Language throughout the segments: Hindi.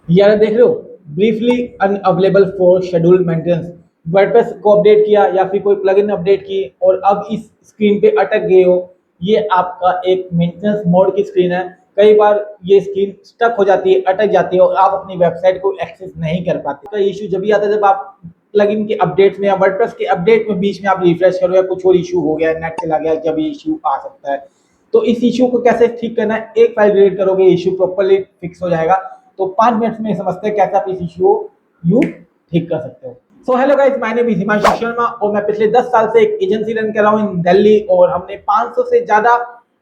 यार देख रहे हो, briefly unavailable for schedule maintenance. WordPress को अपडेट किया या फिर कोई प्लगइन अपडेट की और अब इस स्क्रीन पे अटक गए हो। ये आपका एक मेंटेनेंस मोड की स्क्रीन है। कई बार ये स्क्रीन स्टक हो जाती है, अटक जाती है और आप अपनी वेबसाइट को एक्सेस नहीं कर पाते। का इशू जब भी आता है जब आप प्लगइन के अपडेट में या वर्डप्रेस के अपडेट में बीच में आप रिफ्रेश करो या कुछ और इशू हो गया, नेट चला गया, जब ये इशू आ सकता है। तो इस इशू को कैसे ठीक करना है, एक फाइल डिलीट करोगे इशू प्रॉपर्ली फिक्स हो जाएगा। तो 5 मिनट में समझते हैं कैसे आप इस इशू को यू ठीक कर सकते हो। So hello guys, my name is Himanshu Sharma और मैं पिछले 10 साल से एक एजेंसी रन कर रहा हूँ इन दिल्ली और हमने 500 से ज्यादा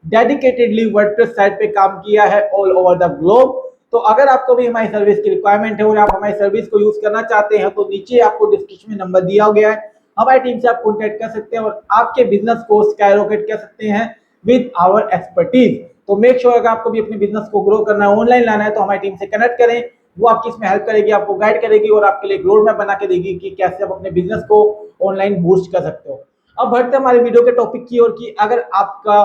डेडिकेटेडली वर्डप्रेस साइट पे काम किया है ऑल ओवर द ग्लोब। तो अगर आपको भी हमारी सर्विस की रिक्वायरमेंट है और आप हमारी सर्विस को यूज करना चाहते हैं तो नीचे आपको डिस्क्रिप्शन में नंबर दिया गया है। हमारी टीम से आप कॉन्टेक्ट कर सकते हैं और आपके बिजनेस को स्काईरॉकेट कर सकते हैं विद आवर एक्सपर्टीज। तो मेक श्योर अगर आपको भी अपने बिजनेस को ग्रो करना है, ऑनलाइन लाना है, तो हमारी टीम से कनेक्ट करें। वो आपकी इसमें हेल्प करेगी, आपको गाइड करेगी और आपके लिए रोड मैप बना के देगी कि कैसे आप अपने बिजनेस को ऑनलाइन बूस्ट कर सकते हो। अब बढ़ते हैं हमारे वीडियो के टॉपिक की ओर कि अगर आपका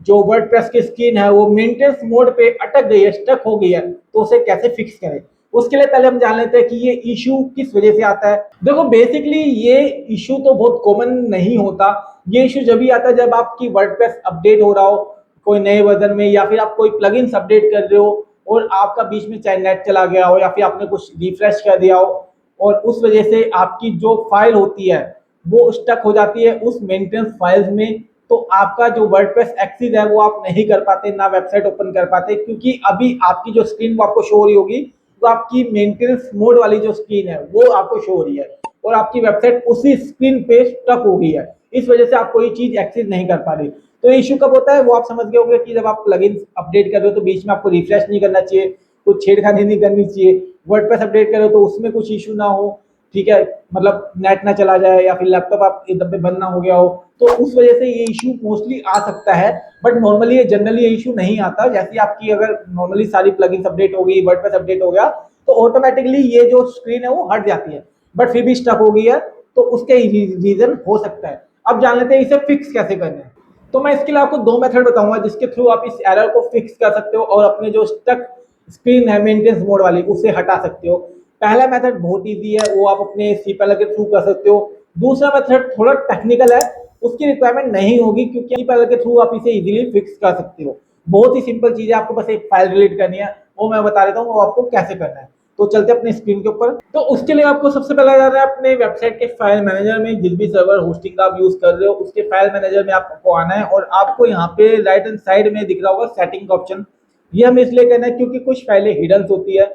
जो वर्डप्रेस की स्क्रीन है वो मेंटेनेंस मोड पे अटक गई है, स्टक हो गई है, तो उसे कैसे फिक्स करें। उसके लिए पहले हम जान लेते हैं कि ये इशू किस वजह से आता है। देखो बेसिकली ये इशू तो बहुत कॉमन नहीं होता। ये इशू जब भी आता है जब आपकी वर्डप्रेस अपडेट हो रहा हो कोई नए वर्जन में, या फिर आप कोई प्लगइन्स अपडेट कर रहे हो और आपका बीच में चाहे नेट चला गया हो या फिर आपने कुछ रिफ्रेश कर दिया हो और उस वजह से आपकी जो फाइल होती है वो स्टक हो जाती है उस मेंटेनेंस फाइल्स में। तो आपका जो वर्डप्रेस एक्सेस है वो आप नहीं कर पाते, ना वेबसाइट ओपन कर पाते, क्योंकि अभी आपकी जो स्क्रीन वो आपको शो हो रही होगी तो आपकी मेंटेनेंस मोड वाली जो स्क्रीन है वो आपको शो हो रही है और आपकी वेबसाइट उसी स्क्रीन पे स्टक हो गई है। इस वजह से आप कोई चीज एक्सेस नहीं कर पा रही। तो इशू कब होता है वो आप समझ गए होंगे कि जब आप प्लगइन्स अपडेट कर रहे हो तो बीच में आपको रिफ्रेश नहीं करना चाहिए, कुछ छेड़खानी नहीं करनी चाहिए। वर्डप्रेस अपडेट कर रहे हो तो उसमें कुछ इशू ना हो, ठीक है, मतलब नेट ना चला जाए या फिर लैपटॉप आप एकदम पे बंद ना हो गया हो, तो उस वजह से ये इशू मोस्टली आ सकता है। बट नॉर्मली ये जनरली ये इशू नहीं आता। जैसे आपकी अगर नॉर्मली सारी प्लगइन्स अपडेट हो गई, वर्डप्रेस अपडेट हो गया, तो ऑटोमेटिकली ये जो स्क्रीन है वो हट जाती है। बट फिर भी स्टक हो गई है तो उसके रीजन हो सकता है। अब जान लेते हैं इसे फिक्स कैसे करना है। तो मैं इसके लिए आपको दो मेथड बताऊंगा जिसके थ्रू आप इस एरर को फिक्स कर सकते हो और अपने जो स्टक स्क्रीन है मेंटेनेंस मोड वाली उसे हटा सकते हो। पहला मेथड बहुत इजी है, वो आप अपने सीपीएल के थ्रू कर सकते हो। दूसरा मेथड थोड़ा टेक्निकल है, उसकी रिक्वायरमेंट नहीं होगी क्योंकि सीपीएल के थ्रू आप इसे इजीली फिक्स कर सकते हो। बहुत ही सिंपल चीज है, आपको बस एक फाइल डिलीट करनी है, वो मैं बता देता हूँ वो आपको कैसे करना है। तो चलते अपने स्क्रीन के ऊपर। तो उसके लिए आपको सबसे पहले जाना है अपने वेबसाइट के फाइल मैनेजर में, जिस भी सर्वर होस्टिंग का आप यूज कर रहे हो उसके फाइल मैनेजर में आपको आना है और आपको यहाँ पे राइट हैंड साइड में दिख रहा होगा सेटिंग का ऑप्शन। ये हमें इसलिए करना है क्योंकि कुछ फाइलें हिडन होती है,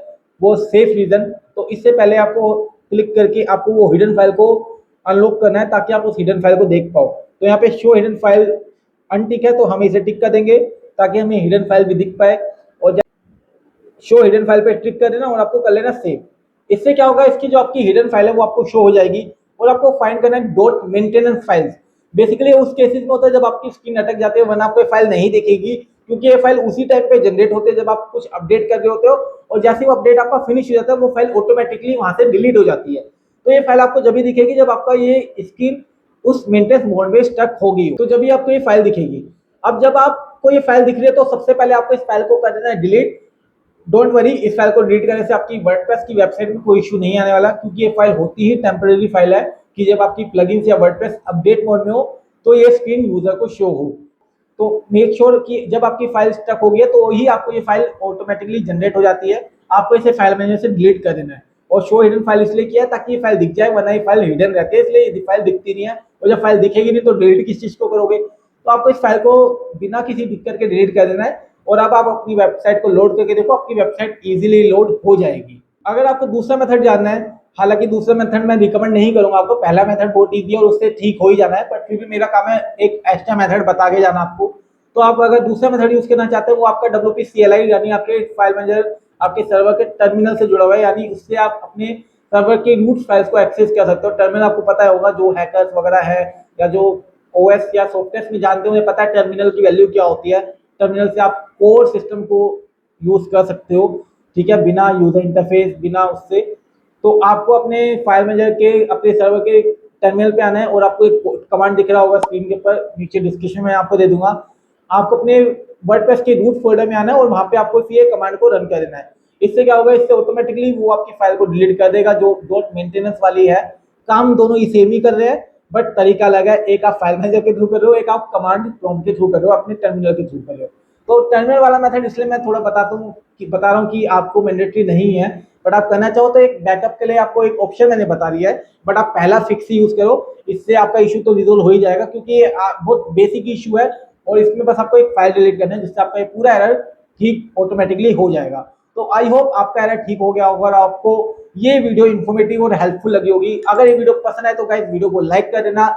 वो सेफ रीजन। तो इससे पहले आपको क्लिक करके आपको वो हिडन फाइल को अनलॉक करना है ताकि आप उस हिडन फाइल को देख पाओ। तो यहाँ पे शो हिडन फाइल अनटिक है तो हम इसे टिक कर देंगे ताकि हमें हिडन फाइल भी दिख पाए। और शो हिडन फाइल पे क्लिक कर देना और आपको कर लेना सेव। इससे क्या होगा, इसकी जो आपकी हिडन फाइल है वो आपको शो हो जाएगी और आपको फाइंड करना है डॉट मेंटेनेंस फाइल्स। बेसिकली उस केसेस में होता है जब आपकी स्क्रीन अटक जाती है, वरना आपको फाइल नहीं दिखेगी क्योंकि ये फाइल उसी टाइम पे जनरेट होते हैं जब आप कुछ अपडेट कर रहे होते हो और जैसे वो अपडेट आपका फिनिश हो जाता है वो फाइल ऑटोमेटिकली वहां से डिलीट हो जाती है। तो ये फाइल आपको जब भी दिखेगी जब आपका ये स्क्रीन उस मेंटेनेंस मोड में स्टक होगी, तो जब भी आपको ये फाइल दिखेगी। अब जब आपको ये फाइल दिख रही है तो सबसे पहले आपको इस फाइल को कर देना है डिलीट। डोंट वरी, इस फाइल को डिलीट करने से आपकी वर्डप्रेस की वेबसाइट में कोई इशू नहीं आने वाला क्योंकि ये फाइल होती ही टेम्परेरी फाइल है कि जब आपकी प्लगइन्स या वर्डप्रेस अपडेट मोड में हो तो ये स्क्रीन यूजर को शो हो। तो मेक श्योर कि जब आपकी फाइल स्टक होगी है तो ही आपको ये फाइल ऑटोमेटिकली जनरेट हो जाती है। आपको इसे फाइल मैनेजर से डिलीट कर देना है और शो हिडन फाइल इसलिए किया है ताकि ये फाइल दिख जाए, वरना ये फाइल हिडन रहती है इसलिए ये फाइल दिखती नहीं है। और जब फाइल दिखेगी नहीं तो डिलीट किस चीज को करोगे। तो आपको इस फाइल को बिना किसी दिक्कत के डिलीट कर देना है और अब आप अपनी वेबसाइट को लोड करके देखो, आपकी वेबसाइट इजीली लोड हो जाएगी। अगर आपको दूसरा मेथड जानना है, हालांकि दूसरा मेथड मैं रिकमेंड नहीं करूंगा आपको, पहला मेथड बहुत ईजी है और उससे ठीक हो ही जाना है, बट फिर भी मेरा काम है एक एक्स्ट्रा मेथड बता के जाना आपको। तो आप अगर दूसरा मेथड यूज करना चाहते हैं वो आपका WP CLI यानी आपके फाइल मैनेजर आपके सर्वर के टर्मिनल से जुड़ा हुआ है, यानी उससे आप अपने सर्वर के रूट फाइल्स को एक्सेस कर सकते हो। टर्मिनल आपको पता होगा, जो हैकर्स वगैरह है या जो OS या सॉफ्टवेयर में जानते हो उन्हें पता है टर्मिनल की वैल्यू क्या होती है। टर्मिनल से आप कोर सिस्टम को यूज कर सकते हो, ठीक है, बिना यूजर इंटरफेस, बिना उससे। तो आपको अपने फाइल मैनेजर के अपने सर्वर के टर्मिनल पे आना है और आपको एक कमांड दिख रहा होगा स्क्रीन के ऊपर, नीचे डिस्क्रिप्शन में आपको दे दूंगा। आपको अपने वर्डप्रेस के रूट फोल्डर में आना है और वहां पे आपको ये कमांड को रन कर देना है। इससे क्या होगा, इससे ऑटोमेटिकली वो आपकी फाइल को डिलीट कर देगा। जो डॉट मेंटेनेंस वाली है, काम दोनों ही सेम ही कर रहे हैं, बट तरीका अलग है। एक आप फाइल मैनेजर के थ्रू कर रहे हो, एक आप कमांड प्रॉम्प्ट के थ्रू कर रहे हो, अपने टर्मिनल के थ्रू कर रहे हो। तो टर्मिनल वाला मेथड इसलिए मैं थोड़ा बता रहा हूँ कि आपको मैंडेटरी नहीं है, बट आप करना चाहो तो एक बैकअप के लिए आपको एक ऑप्शन मैंने बता दिया है, बट आप पहला फिक्स ही यूज करो। इससे आपका इशू तो रिजोल्व हो ही जाएगा, क्योंकि ये बहुत बेसिक इशू है और इसमें बस आपको एक फाइल डिलीट करना है, जिससे आपका ये पूरा एरर ठीक ऑटोमेटिकली हो जाएगा। तो आई होप आपका एरर ठीक हो गया होगा और आपको ये वीडियो इन्फॉर्मेटिव और हेल्पफुल लगी होगी। अगर ये वीडियो पसंद आए तो गाइस वीडियो को लाइक कर देना,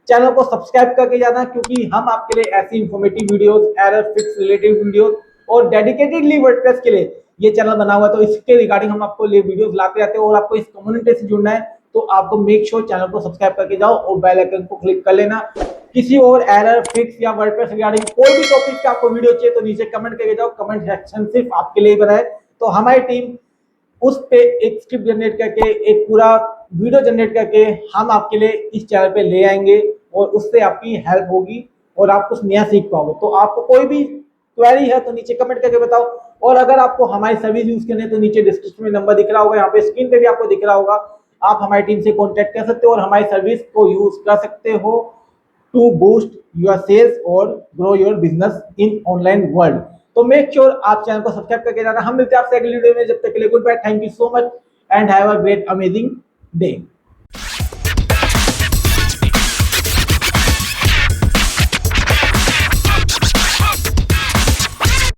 चैनल को सब्सक्राइब करके जाना, क्योंकि हम आपके लिए ऐसी informative videos, error fix related videos और डेडिकेटेडली वर्डप्रेस के लिए ये चैनल बना हुआ है। तो इसके रिगार्डिंग हम आपको लिए वीडियोस लाते रहते हैं और आपको इस कम्युनिटी से जुड़ना है तो आपको मेक श्योर चैनल को सब्सक्राइब करके जाओ और बेल आइकन को क्लिक कर लेना। किसी और एरर फिक्स या वर्डप्रेस रिगार्डिंग कोई भी टॉपिक का आपको वीडियो चाहिए तो नीचे कमेंट करके जाओ। कमेंट सेक्शन सिर्फ आपके लिए बना है। तो हमारी टीम उस पे एक स्क्रिप्ट जनरेट करके, एक पूरा वीडियो जनरेट करके हम आपके लिए इस चैनल पे ले आएंगे और उससे आपकी हेल्प होगी और आप कुछ नया सीख पाओगे। तो आपको कोई भी क्वेरी है तो नीचे कमेंट करके बताओ। और अगर आपको हमारी सर्विस यूज करनी है तो नीचे डिस्क्रिप्शन में नंबर दिख रहा होगा, यहाँ पे स्क्रीन पे भी आपको दिख रहा होगा। आप हमारी टीम से कॉन्टेक्ट कर सकते हो और हमारी सर्विस को यूज कर सकते हो टू बूस्ट योर सेल्स और grow your business in online world. तो मेक श्योर आप चैनल को सब्सक्राइब करके जाना। हम मिलते हैं आपसे अगली वीडियो में, जब तक के लिए good bye, thank you so much and have a great amazing day.